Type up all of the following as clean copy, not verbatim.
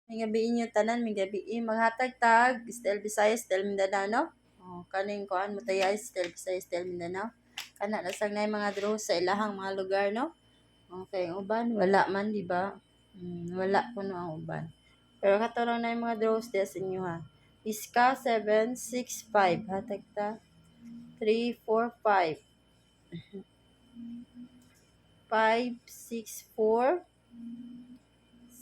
May gabi inyo tanan, may gabi maghatag tag, Estel Visayas, Estel Mindanao, no? Kaning kuan mo tayo, Estel Visayas, Estel Mindanao. Kana nasang na mga draw sa ilahang mga lugar, no? Okay, ang uban, wala man, di ba? Wala po no ang uban. Pero katarong na yung mga draws diya sa inyo, ha? Iska 765, hatag ta 345, 564,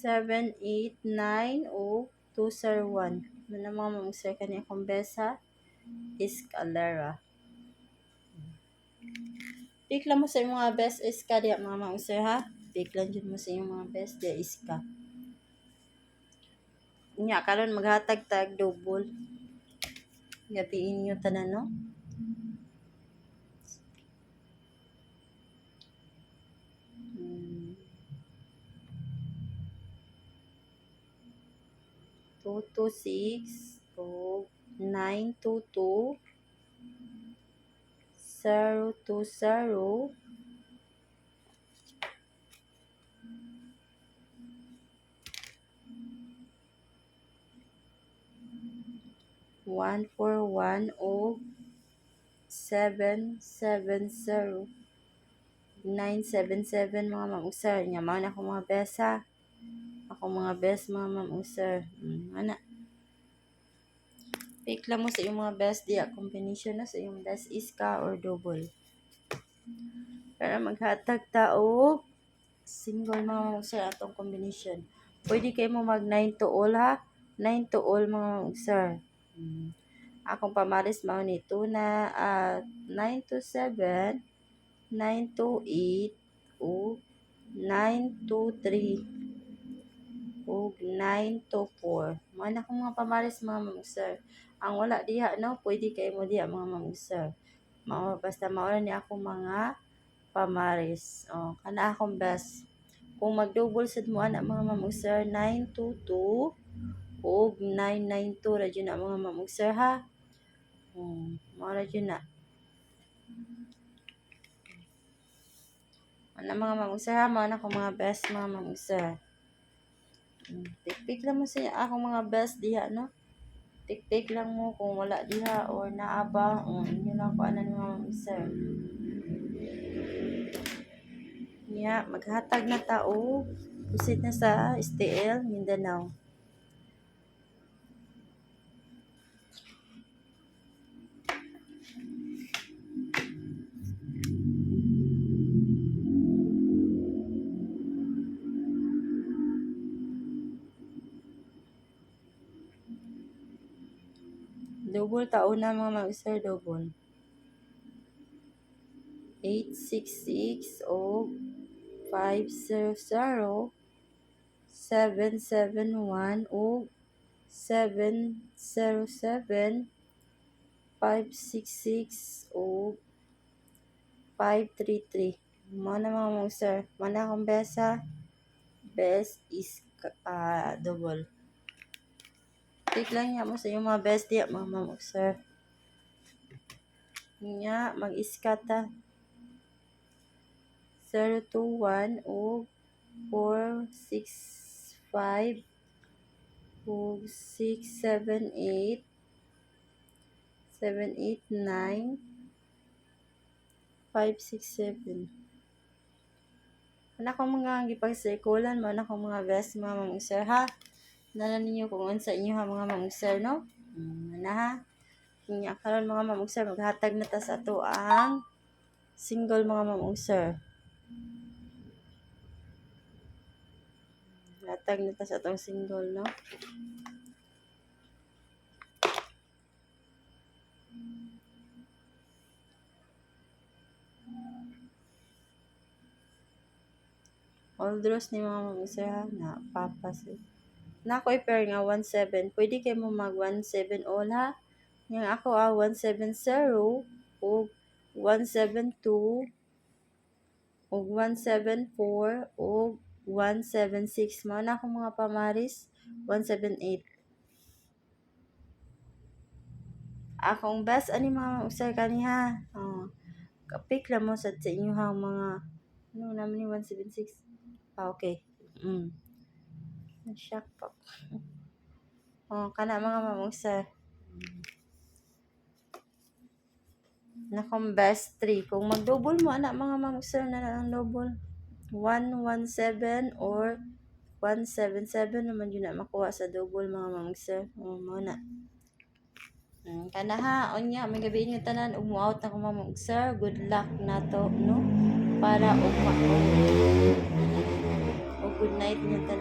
789 o 201. Ano mga mamusay kanya kong besa? Escalera. Pick lang mo sa mga best iska diya mga mamusay, ha? Pick lang dyan mo sa yung mga best diya iska. Nya, karon maghatag tag double. Gabiin nyo tanan, no? Hmm. 226 o 922 020 141 o 770 977 mga ma'am-usar. Yaman ako mga besa. Ako mga best mga ma'am-usar. Ana. Pick lang mo sa iyong mga best diya. Combination na sa iyong best iska or double. Para maghatag tao. Single mga ma'am-usar atong combination. Pwede kayo mo mag 9 to all, ha. 9 to all mga ma'am-usar. Akong pamaris mao ni 2 na 9 to 7, 9 to 8, o 9 to 3, o 9 to 4. Man akong mga pamaris mga ma'am-usar. Ang wala diha, no, pwede kayo mo diha mga ma'am-usar. Basta mauna ni ako mga pamaris. Kana akong best. Kung mag-double sad mo ana mga ma'am-usar, 922 o 992 ra dyan na mga ma'am-usar, ha. Mara dyan na. Ano mga ma'am-usar, ha. Mga akong mga best mga ma'am-usar. Tik-tik lang mo sa akong mga best diha, no. Tik-tik lang mo kung wala diha or naaba. Inyo lang ko ano mga ma'am-usar. Maghatag na tao. Visit na sa STL, Mindanao. Double tao na mga ma'am-usar, double. 866 o 500 771 o 707 566 o 533. Mana mga ma'am-usar. Mana akong besa. Best is double. Take lang niya mo sa yung mga best diya mga ma'am-usar. Nga, mag-iskata 021 o 465 o 678 789 567. Anak ko mga gipag-circulan mo, anak ko mga best mga ma'am-usar, ha. Nala ninyo kung ano sa inyo ha mga ma'am-usar, no. Ha. Kanya karon mga ma'am-usar, maghatag na ta sa ato ang single mga ma'am-usar. Hatag na ta sa atong single, no. All draws ni mga ma'am-usar, ha. Na papas. Na ako i-pair nga 17. Pwede kayo mo mag 17 all, ha. Yang ako 170 o 172 o 174 o 176. Mga na akong mga pamaris 178. Akong best ani mga usay kaniha. Kapik lang mo sa inyo hang mga ano naman ni 176. Okay. Na-shock pa ko. Oh, kana mga mamong sir. Nakong best 3. Kung mag-double mo, anak mga mamong sir na ang double. 117 or 177 naman yun na makuha sa double mga mamong sir. Oh, muna. Kana ha, onya, may gabi inyo tanan, umuout na ko mamong sir. Good luck na to, no? Para o good night nyo tanan.